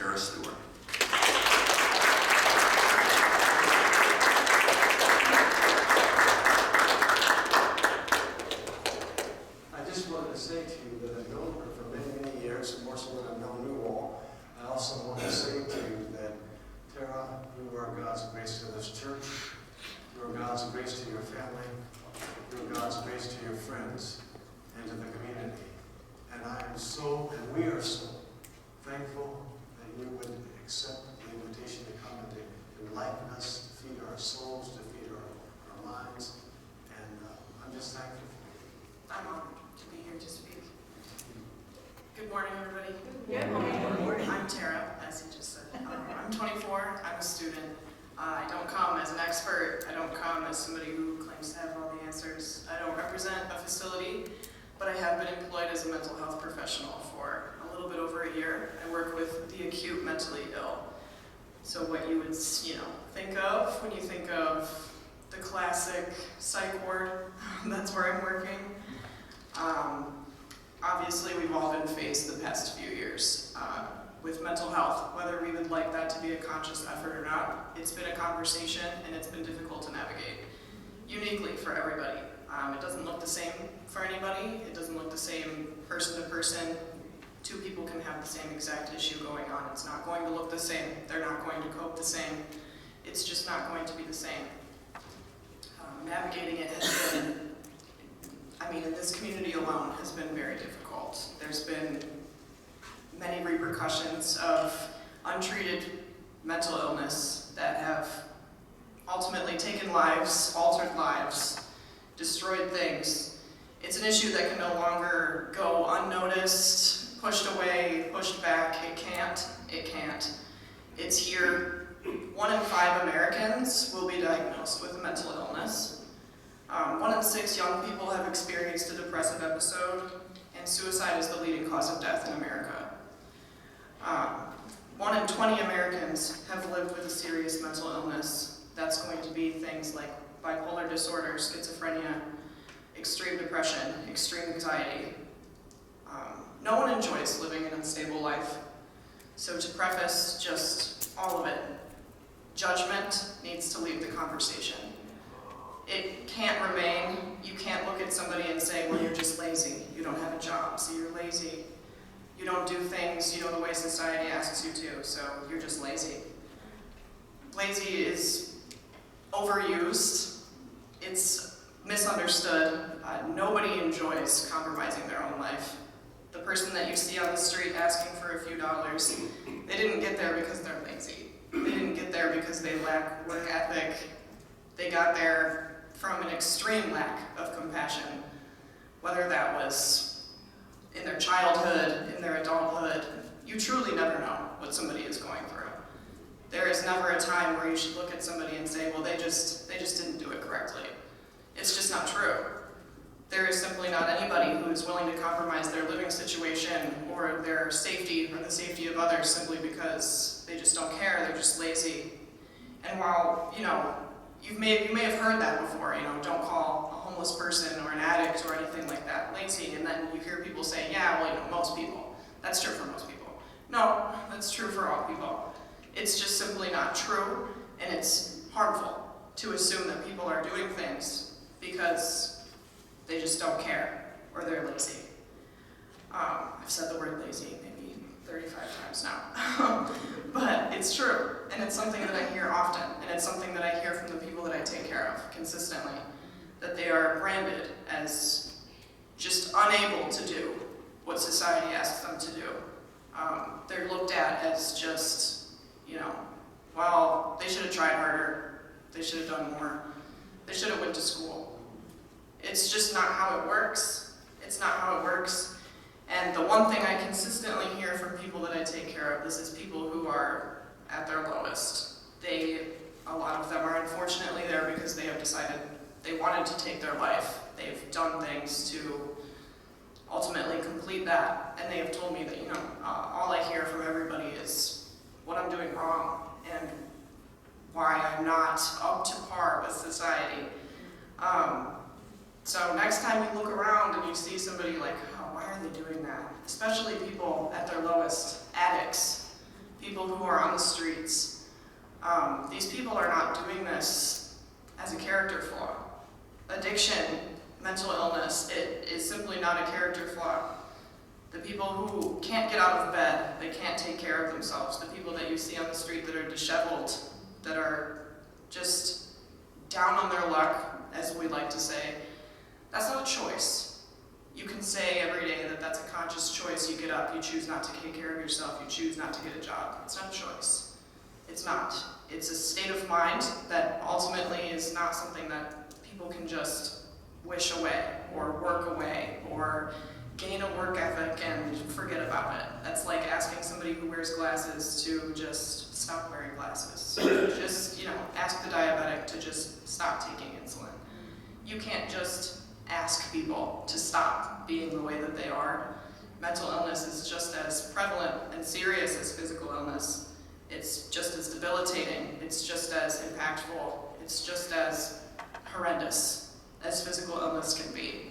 Tara Stewart. I just wanted to say to you that I've known her for many, many years, and more so than I've known you all. I also want to say to you that, Tara, you are God's grace to this church. You are God's grace to your family. You are God's grace to your friends and to the community. And I am so, and we are so thankful that you would accept the invitation to come and to enlighten us, to feed our souls, to feed our minds. And I'm just thankful for you. I'm honored to be here to speak. Good morning, everybody. Good morning. I'm Tara, as he just said. I'm 24. I'm a student. I don't come as an expert. I don't come as somebody who claims to have all the answers. I don't represent a facility, but I have been employed as a mental health professional for a little bit over a year. I work with the acute mentally ill. So what you would, think of when you think of the classic psych ward, that's where I'm working. Obviously, we've all been faced the past few years with mental health, whether we would like that to be a conscious effort or not. It's been a conversation, and it's been difficult to navigate, uniquely for everybody. It doesn't look the same for anybody. It doesn't look the same person to person. Two people can have the same exact issue going on. It's not going to look the same. They're not going to cope the same. It's just not going to be the same. Navigating it has been, in this community alone has been very difficult. There's been many repercussions of untreated mental illness that have ultimately taken lives, altered lives, destroyed things. It's an issue that can no longer go unnoticed, pushed away, pushed back. It can't. It's here. 1 in 5 Americans will be diagnosed with a mental illness. 1 in 6 young people have experienced a depressive episode, and suicide is the leading cause of death in America. 1 in 20 Americans have lived with a serious mental illness. That's going to be things like bipolar disorder, schizophrenia, extreme depression, extreme anxiety. No one enjoys living an unstable life. So to preface just all of it, judgment needs to leave the conversation. It can't remain. You can't look at somebody and say, well, you're just lazy. You don't have a job, so you're lazy. You don't do things, the way society asks you to, so you're just lazy. Lazy is overused. It's misunderstood. Nobody enjoys compromising their own life. The person that you see on the street asking for a few dollars, they didn't get there because they're lazy. They didn't get there because they lack work ethic. They got there from an extreme lack of compassion, whether that was in their childhood, in their adulthood. You truly never know what somebody is going through. There is never a time where you should look at somebody and say, well, they just didn't do it correctly. It's just not true. There is simply not anybody who is willing to compromise their living situation or their safety or the safety of others simply because they just don't care, they're just lazy. And while, you may have heard that before, don't call a homeless person or an addict or anything like that lazy, and then you hear people say, yeah, well, most people. That's true for most people. No, that's true for all people. It's just simply not true, and it's harmful to assume that people are doing things because they just don't care or they're lazy. I've said the word lazy maybe 35 times now, but it's true, and it's something that I hear often, and it's something that I hear from the people that I take care of consistently, that they are branded as just unable to do what society asks them to do. They're looked at as just, well, they should have tried harder, they should have done more, they should have went to school. It's just not how it works. It's not how it works. And the one thing I consistently hear from people that I take care of, this is people who are at their lowest. A lot of them are unfortunately there because they have decided they wanted to take their life. They've done things to ultimately complete that, and they have told me that, all I hear from everybody is what I'm doing wrong and why I'm not up to par with society. So next time you look around and you see somebody like, oh, why are they doing that? Especially people at their lowest, addicts, people These people are not doing this as a character flaw. Addiction, mental illness, it is simply not a character flaw. The people who can't get out of bed, they can't take care of themselves, the people that you see on the street that are disheveled, that are just down on their luck, as we like to say, that's not a choice. You can say every day that that's a conscious choice. You get up, you choose not to take care of yourself, you choose not to get a job. It's not a choice. It's not. It's a state of mind that ultimately is not something that people can just wish away or work away or gain a work ethic and forget about it. That's like asking somebody who wears glasses to just stop wearing glasses. Just, ask the diabetic to just stop taking insulin. You can't just ask people to stop being the way that they are. Mental illness is just as prevalent and serious as physical illness. It's just as debilitating. It's just as impactful. It's just as horrendous as physical illness can be.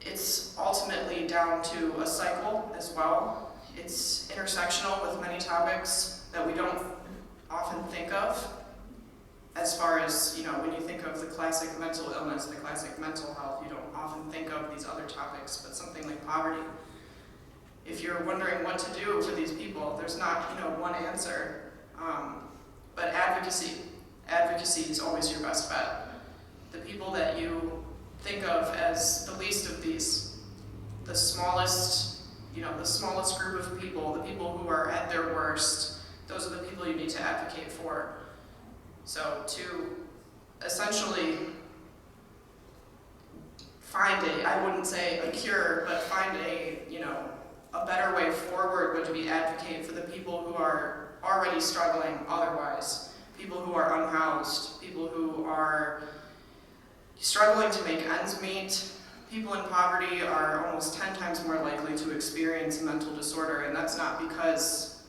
It's ultimately down to a cycle as well. It's intersectional with many topics that we don't often think of. As far as, when you think of the classic mental illness, the classic mental health, you don't often think of these other topics, but something like poverty. If you're wondering what to do for these people, there's not, one answer. But advocacy is always your best bet. The people that you think of as the least of these, the smallest group of people, the people who are at their worst, those are the people you need to advocate for. So to essentially find I wouldn't say a cure, but find a better way forward would be advocate for the people who are already struggling otherwise, people who are unhoused, people who are struggling to make ends meet. People in poverty are almost 10 times more likely to experience a mental disorder, and that's not because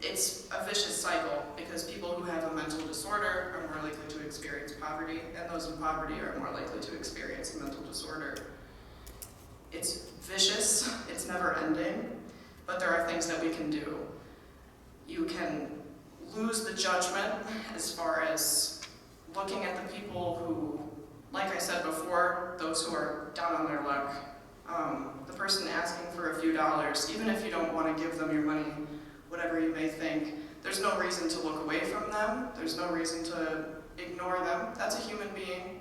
it's a vicious cycle, because people who have a mental disorder are more likely to experience poverty, and those in poverty are more likely to experience a mental disorder. It's vicious, it's never ending, but there are things that we can do. You can lose the judgment as far as looking at the people who, like I said before, those who are down on their luck. The person asking for a few dollars, even if you don't want to give them your money, whatever you may think, there's no reason to look away from them. There's no reason to ignore them. That's a human being.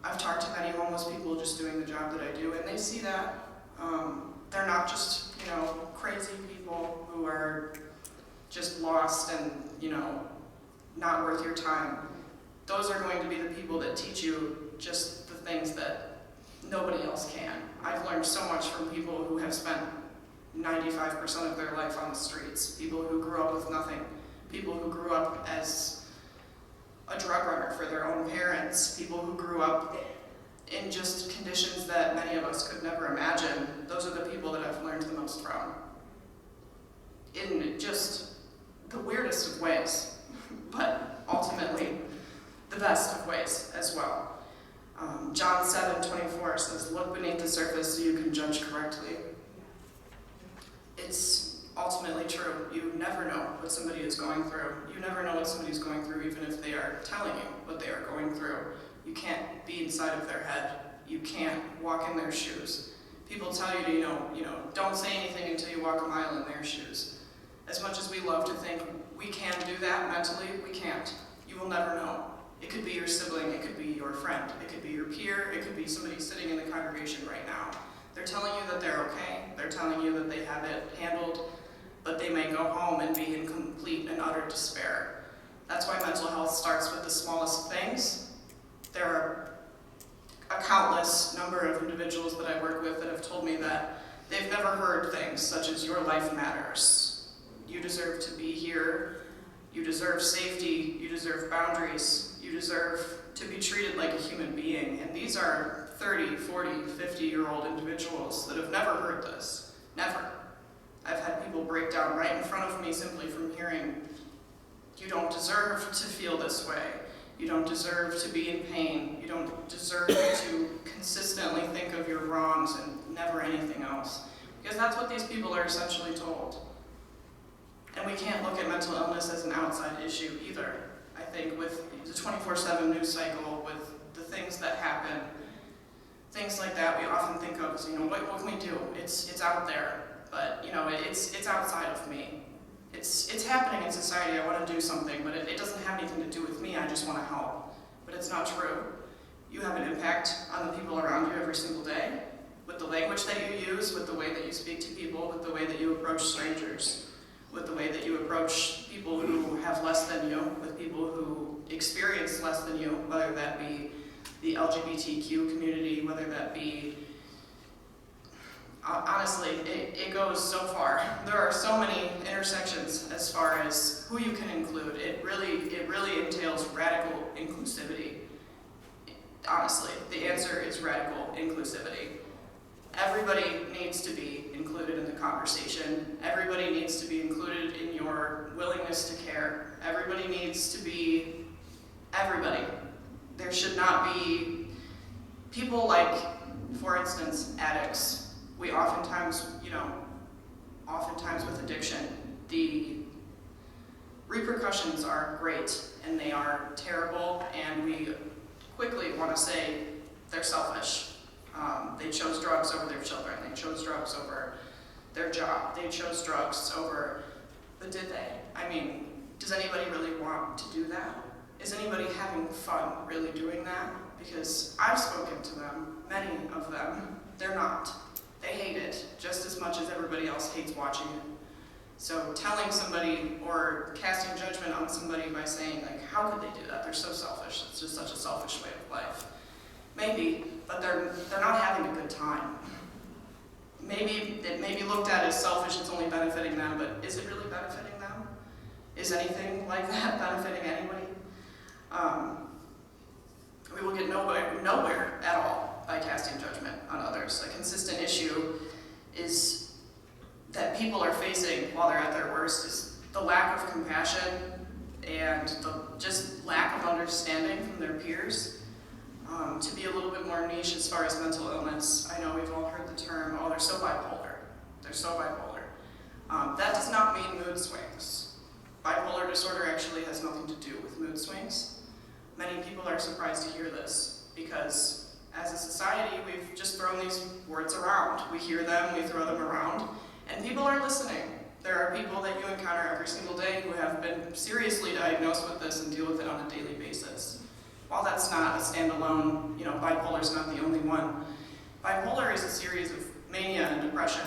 I've talked to many homeless people just doing the job that I do, and they see that. They're not just, crazy people who are just lost and, not worth your time. Those are going to be the people that teach you just the things that nobody else can. I've learned so much from people who have spent 95% of their life on the streets, people who grew up with nothing, people who grew up as a drug runner for their own parents, people who grew up in just conditions that many of us could never imagine. Those are the people that I've learned the most from. In just the weirdest of ways, but ultimately the best of ways as well. John 7:24 says, "Look beneath the surface so you can judge correctly." It's ultimately true. You never know what somebody is going through. You never know what somebody's going through, even if they are telling you what they are going through. You can't be inside of their head. You can't walk in their shoes. People tell you to, don't say anything until you walk a mile in their shoes. As much as we love to think we can do that mentally, we can't. You will never know. It could be your sibling, it could be your friend, it could be your peer, it could be somebody sitting in the congregation right now. They're telling you that they're okay, they're telling you that they have it handled, but they may go home and be in complete and utter despair. That's why mental health starts with the smallest things. There are a countless number of individuals that I work with that have told me that they've never heard things such as "your life matters." You deserve to be here. You deserve safety. You deserve boundaries. You deserve to be treated like a human being. And these are 30, 40, 50-year-old individuals that have never heard this. Never. I've had people break down right in front of me simply from hearing, "You don't deserve to feel this way. You don't deserve to be in pain. You don't deserve to consistently think of your wrongs and never anything else." Because that's what these people are essentially told. And we can't look at mental illness as an outside issue either. I think with the 24/7 news cycle, with the things that happen, things like that, we often think of as, what can we do? It's out there, but it's outside of me. It's happening in society. I want to do something, but it doesn't have anything to do with me. I just want to help. But it's not true. You have an impact on the people around you every single day, with the language that you use, with the way that you speak to people, with the way that you approach strangers, with the way that you approach people who have less than you, with people who experience less than you, whether that be the LGBTQ community, whether that be, honestly, it goes so far. There are so many intersections as far as who you can include. It really entails radical inclusivity. Honestly, the answer is radical inclusivity. Everybody needs to be included in the conversation. Everybody needs to be included in your willingness to care. Everybody needs to be everybody. There should not be people like, for instance, addicts. We oftentimes with addiction, the repercussions are great and they are terrible, and we quickly want to say they're selfish. They chose drugs over their children. They chose drugs over their job. They chose drugs over, but did they? I mean, does anybody really want to do that? Is anybody having fun really doing that? Because I've spoken to them, many of them, they're not. They hate it just as much as everybody else hates watching it. So telling somebody or casting judgment on somebody by saying, like, how could they do that? They're so selfish. It's just such a selfish way of life. Maybe, but they're not having a good time. Maybe it may be looked at as selfish, it's only benefiting them, but is it really benefiting them? Is anything like that benefiting anybody? We will get nowhere at all by casting judgment on others. A consistent issue is that people are facing while they're at their worst is the lack of compassion and the just lack of understanding from their peers. To be a little bit more niche as far as mental illness, I know we've all heard the term, oh, they're so bipolar. They're so bipolar. That does not mean mood swings. Bipolar disorder actually has nothing to do with mood swings. Many people are surprised to hear this because as a society, we've just thrown these words around. We hear them, we throw them around, and people are listening. There are people that you encounter every single day who have been seriously diagnosed with this and deal with it on a daily basis. While that's not a standalone, bipolar is not the only one. Bipolar is a series of mania and depression.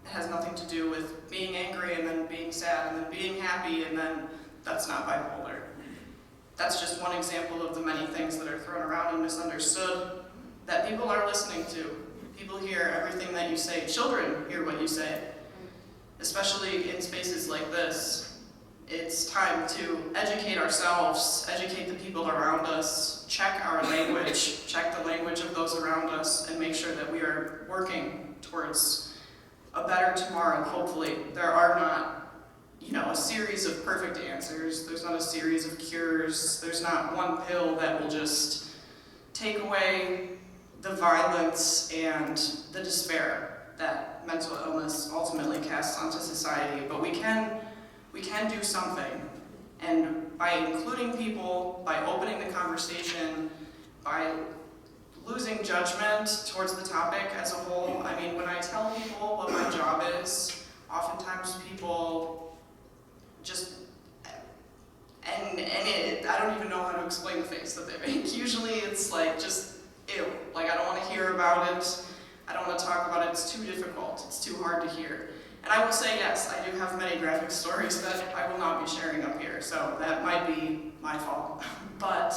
It has nothing to do with being angry and then being sad and then being happy, and then that's not bipolar. That's just one example of the many things that are thrown around and misunderstood that people are listening to. People hear everything that you say. Children hear what you say, especially in spaces like this. It's time to educate ourselves, educate the people around us, check our language, check the language of those around us, and make sure that we are working towards a better tomorrow, hopefully. There are not, a series of perfect answers. There's not a series of cures. There's not one pill that will just take away the violence and the despair that mental illness ultimately casts onto society. But we can do something. And by including people, by opening the conversation, by losing judgment towards the topic as a whole, I mean, when I tell people what my job is, oftentimes people just, I don't even know how to explain the face that they make. Usually it's like, just, ew. Like, I don't want to hear about it. I don't want to talk about it. It's too difficult. It's too hard to hear. And I will say, yes, I do have many graphic stories that I will not be sharing up here, so that might be my fault. But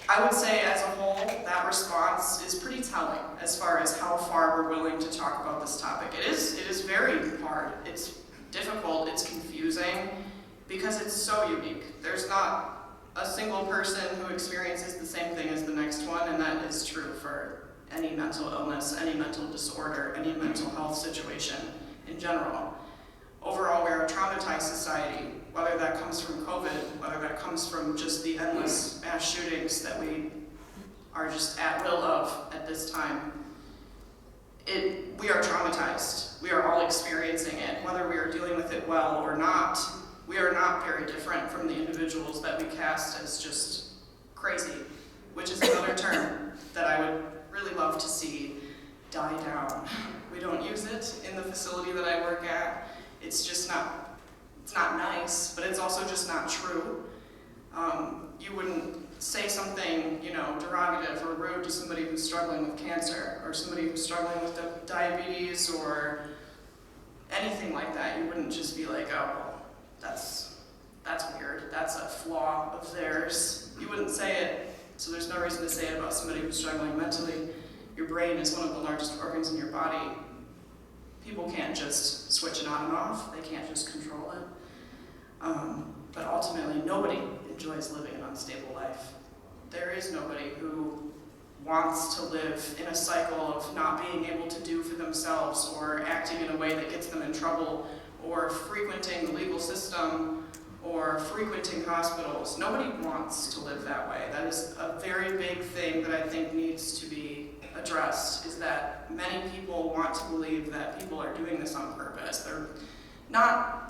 I would say, as a whole, that response is pretty telling as far as how far we're willing to talk about this topic. It is very hard. It's difficult. It's confusing because it's so unique. There's not a single person who experiences the same thing as the next one, and that is true for any mental illness, any mental disorder, any mental health situation in general. Overall, we're a traumatized society, whether that comes from COVID, whether that comes from just the endless mass shootings that we are just at will of at this time. We are traumatized. We are all experiencing it, whether we are dealing with it well or not. We are not very different from the individuals that we cast as just crazy, which is another term that I would really love to see die down. We don't use it in the facility that I work at. It's not nice, but it's also just not true. You wouldn't say something, derogative or rude to somebody who's struggling with cancer, or somebody who's struggling with diabetes, or anything like that. You wouldn't just be like, oh, that's weird. That's a flaw of theirs. You wouldn't say it, so there's no reason to say it about somebody who's struggling mentally. Your brain is one of the largest organs in your body. People can't just switch it on and off. They can't just control it. But ultimately, nobody enjoys living an unstable life. There is nobody who wants to live in a cycle of not being able to do for themselves, or acting in a way that gets them in trouble, or frequenting the legal system, or frequenting hospitals. Nobody wants to live that way. That is a very big thing that I think needs to be addressed, is that many people want to believe that people are doing this on purpose. They're not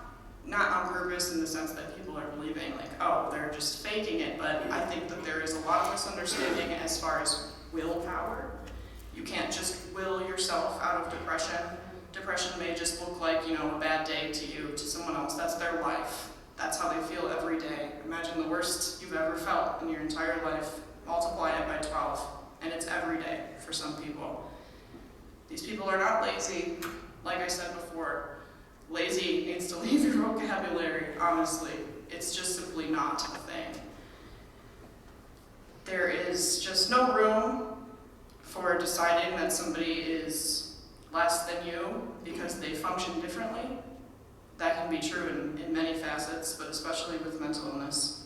on purpose in the sense that people are believing like, oh, they're just faking it, but I think that there is a lot of misunderstanding as far as willpower. You can't just will yourself out of depression. Depression may just look like, a bad day to you, to someone else. That's their life. That's how they feel every day. Imagine the worst you've ever felt in your entire life, multiply it by 12, and it's every day for some people. These people are not lazy. Like I said before, lazy needs to leave your vocabulary, honestly. It's just simply not a thing. There is just no room for deciding that somebody is less than you because they function differently. That can be true in many facets, but especially with mental illness.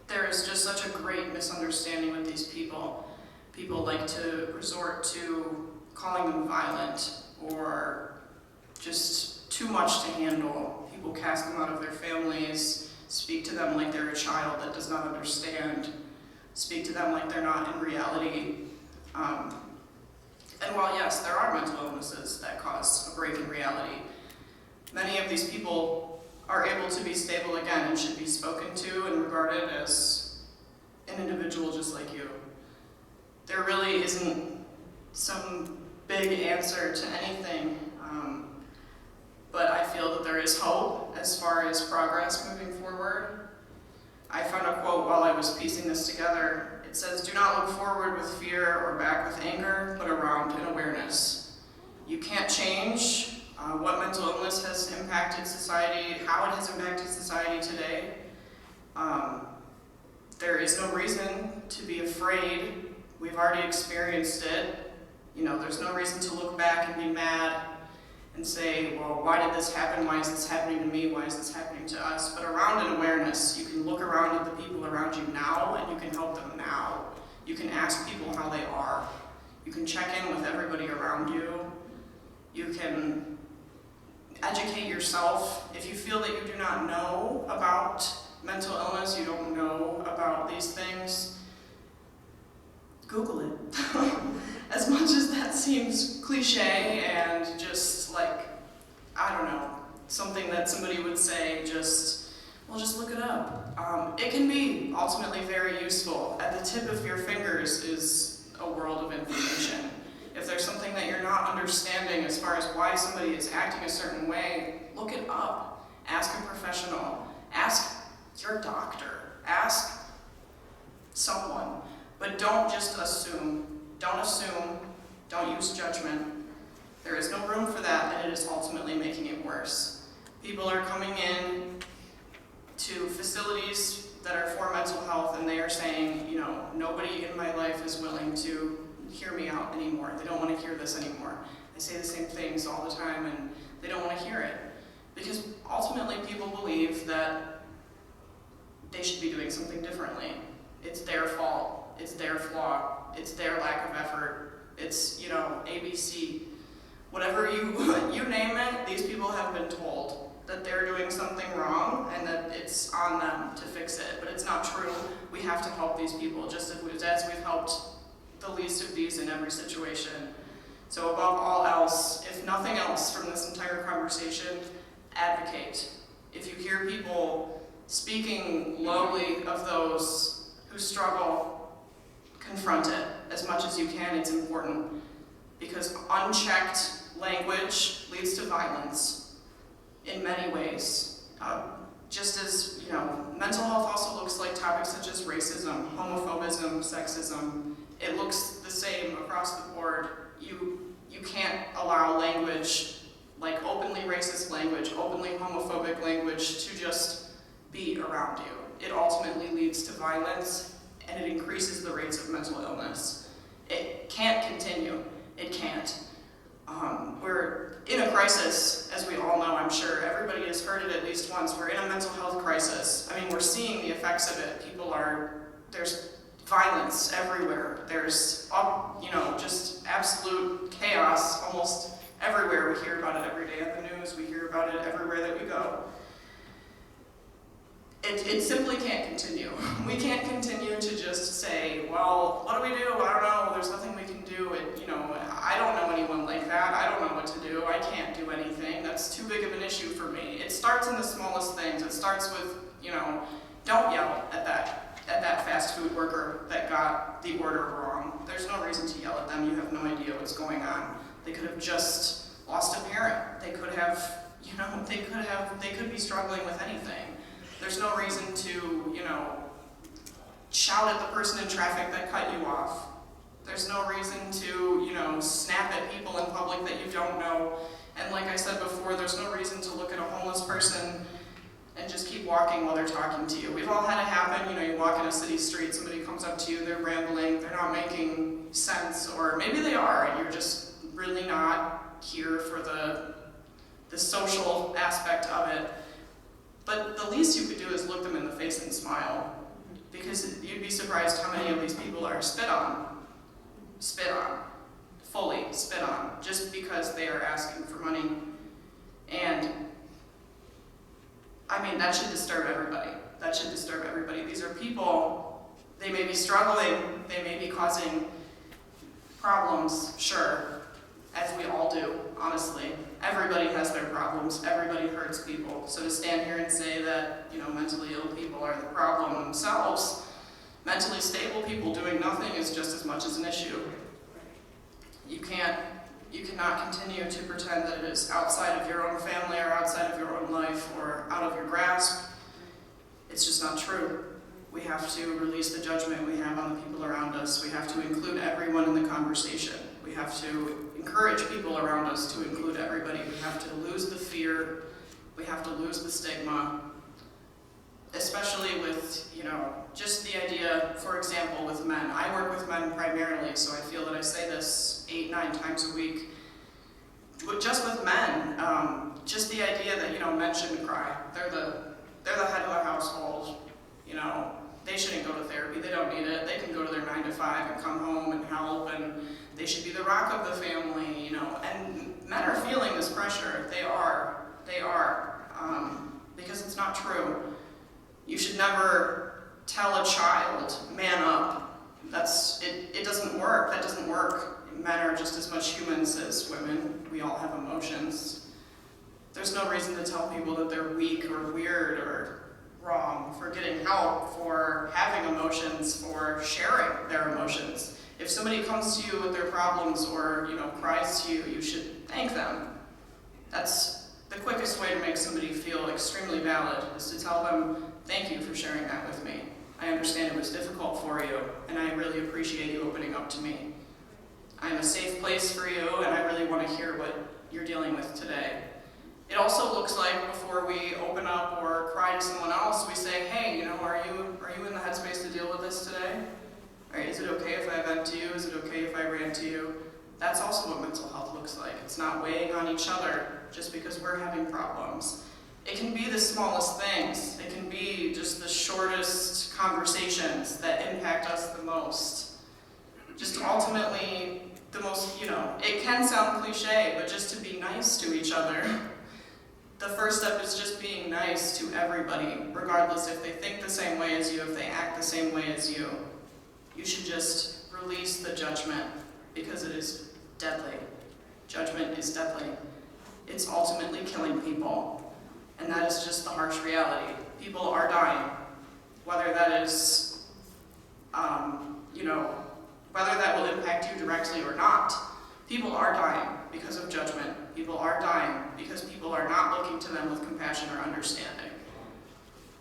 There is just such a great misunderstanding with these people. People like to resort to calling them violent, or just too much to handle. People cast them out of their families, speak to them like they're a child that does not understand, speak to them like they're not in reality. And while yes, there are mental illnesses that cause a break in reality, many of these people are able to be stable again and should be spoken to and regarded as an individual just like you. There really isn't some big answer to anything, but I feel that there is hope as far as progress moving forward. I found a quote while I was piecing this together. It says, "Do not look forward with fear or back with anger, but around in awareness." You can't change what mental illness has impacted society, how it has impacted society today. There is no reason to be afraid. We've already experienced it. There's no reason to look back and be mad and say, well, why did this happen? Why is this happening to me? Why is this happening to us? But around in awareness, you can look around at the people around you now, and you can help them now. You can ask people how they are. You can check in with everybody around you. You can educate yourself. If you feel that you do not know about mental illness, you don't know about these things, Google it. As much as that seems cliche and just like, I don't know, something that somebody would say, just look it up. It can be ultimately very useful. At the tip of your fingers is a world of information. If there's something that you're not understanding as far as why somebody is acting a certain way, look it up. Ask a professional. Ask your doctor. Ask someone. But don't just assume. Don't assume. Don't use judgment. There is no room for that, and it is ultimately making it worse. People are coming in to facilities that are for mental health, and they are saying, nobody in my life is willing to hear me out anymore. They don't want to hear this anymore. I say the same things all the time, and they don't want to hear it. Because ultimately people believe that they should be doing something differently. It's their fault. It's their flaw. It's their lack of effort. It's, ABC. Whatever you name it, these people have been told that they're doing something wrong and that it's on them to fix it. But it's not true. We have to help these people just as we've helped the least of these in every situation. So above all else, if not nothing else from this entire conversation, advocate. If you hear people speaking lowly of those who struggle, confront it as much as you can. It's important, because unchecked language leads to violence in many ways. Just as, mental health also looks like topics such as racism, homophobism, sexism. It looks the same across the board. You can't allow language, like openly racist language, openly homophobic language, to just be around you. It ultimately leads to violence, and it increases the rates of mental illness. It can't continue. It can't. We're in a crisis, as we all know, I'm sure. Everybody has heard it at least once. We're in a mental health crisis. I mean, we're seeing the effects of it. There's violence everywhere. There's, just absolute chaos almost everywhere. We hear about it every day on the news. We hear about it everywhere that we go. It simply can't continue. We can't continue to just say, well, what do we do? I don't know. There's nothing we can do. I don't know anyone like that. I don't know what to do. I can't do anything. That's too big of an issue for me. It starts in the smallest things. It starts with, don't yell at that fast food worker that got the order wrong. There's no reason to yell at them. You have no idea what's going on. They could have just lost a parent. They could have, they could be struggling with anything. There's no reason to, shout at the person in traffic that cut you off. There's no reason to, snap at people in public that you don't know. And like I said before, there's no reason to look at a homeless person and just keep walking while they're talking to you. We've all had it happen. You walk in a city street, somebody comes up to you, they're rambling, they're not making sense, or maybe they are, and you're just really not here for the social aspect of it. But the least you could do is look them in the face and smile, because you'd be surprised how many of these people are spit on, fully spit on, just because they are asking for money. And I mean, that should disturb everybody. That should disturb everybody. These are people, they may be struggling, they may be causing problems, sure, as we all do, honestly. Everybody has their problems, everybody hurts people. So to stand here and say that, mentally ill people are the problem themselves, mentally stable people doing nothing is just as much as an issue. You cannot continue to pretend that it is outside of your own family or outside of your own life or out of your grasp. It's just not true. We have to release the judgment we have on the people around us. We have to include everyone in the conversation. We have to encourage people around us to include everybody. We have to lose the fear. We have to lose the stigma, especially with, just the idea, for example, with men. I work with men primarily, so I feel that I say this 8-9 times a week. Just with men, just the idea that, men shouldn't cry. They're the head of the household. They shouldn't go to therapy. They don't need it. They can go to their 9 to 5 and come home and help, and they should be the rock of the family, And men are feeling this pressure. They are, because it's not true. You should never tell a child, man up. It doesn't work. That doesn't work. Men are just as much humans as women. We all have emotions. There's no reason to tell people that they're weak or weird or wrong for getting help, for having emotions, for sharing their emotions. If somebody comes to you with their problems or, cries to you, you should thank them. That's the quickest way to make somebody feel extremely valid, is to tell them, thank you for sharing that with me. I understand it was difficult for you, and I really appreciate you opening up to me. I'm a safe place for you, and I really want to hear what you're dealing with today. It also looks like before we open up or cry to someone else, we say, hey, are you in the headspace to deal with this today? Is it okay if I vent to you? Is it okay if I rant to you? That's also what mental health looks like. It's not weighing on each other just because we're having problems. It can be the smallest things. It can be just the shortest conversations that impact us the most. Just ultimately, the most, it can sound cliche, but just to be nice to each other. The first step is just being nice to everybody, regardless if they think the same way as you, if they act the same way as you. You should just release the judgment, because it is deadly. Judgment is deadly. It's ultimately killing people. And that is just the harsh reality. People are dying. Whether that is, whether that will impact you directly or not, people are dying because of judgment. People are dying because people are not looking to them with compassion or understanding.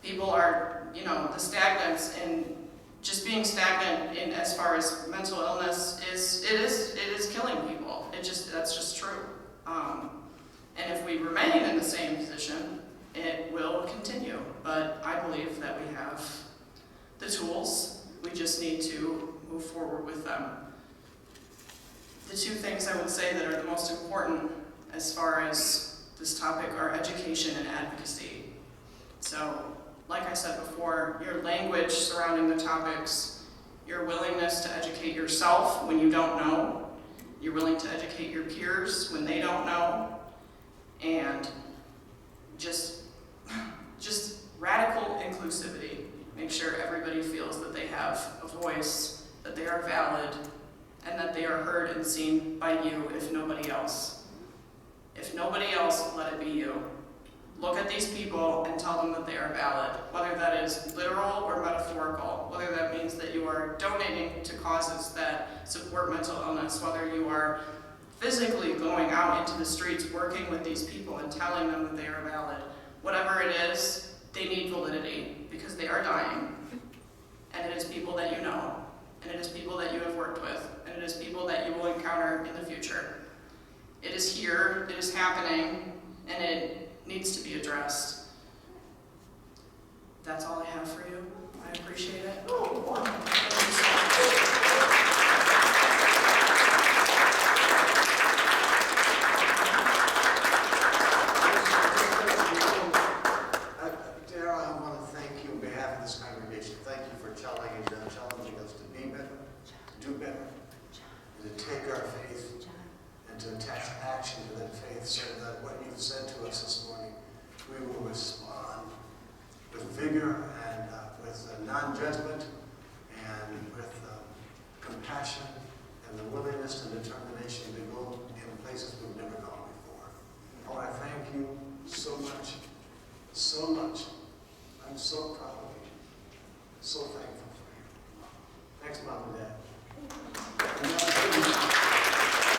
People are, the stagnance in just being stagnant in as far as mental illness it is killing people. That's just true. And if we remain in the same position, it will continue. But I believe that we have the tools. We just need to move forward with them. The two things I would say that are the most important as far as this topic are education and advocacy. So, like I said before, your language surrounding the topics, your willingness to educate yourself when you don't know, you're willing to educate your peers when they don't know, and just radical inclusivity. Make sure everybody feels that they have a voice, that they are valid, and that they are heard and seen by you, if nobody else. If nobody else, let it be you. Look at these people and tell them that they are valid, whether that is literal or metaphorical, whether that means that you are donating to causes that support mental illness, whether you are physically going out into the streets working with these people and telling them that they are valid. Whatever it is, they need validity because they are dying. And it is people that you know, and it is people that you have worked with, and it is people that you will encounter in the future. It is here, it is happening, and it needs to be addressed. That's all I have for you. I appreciate it. Thank you so much. Dara, I want to thank you on behalf of this congregation. Thank you for challenging us to be better, to do better, and to take our faith and to attach action to that faith so that what you've said to us this morning, we will respond with vigor and with non-judgment and with compassion and the willingness and determination to go in places we've never gone before. I want to thank you so much, so much. I'm so proud of you, so thankful.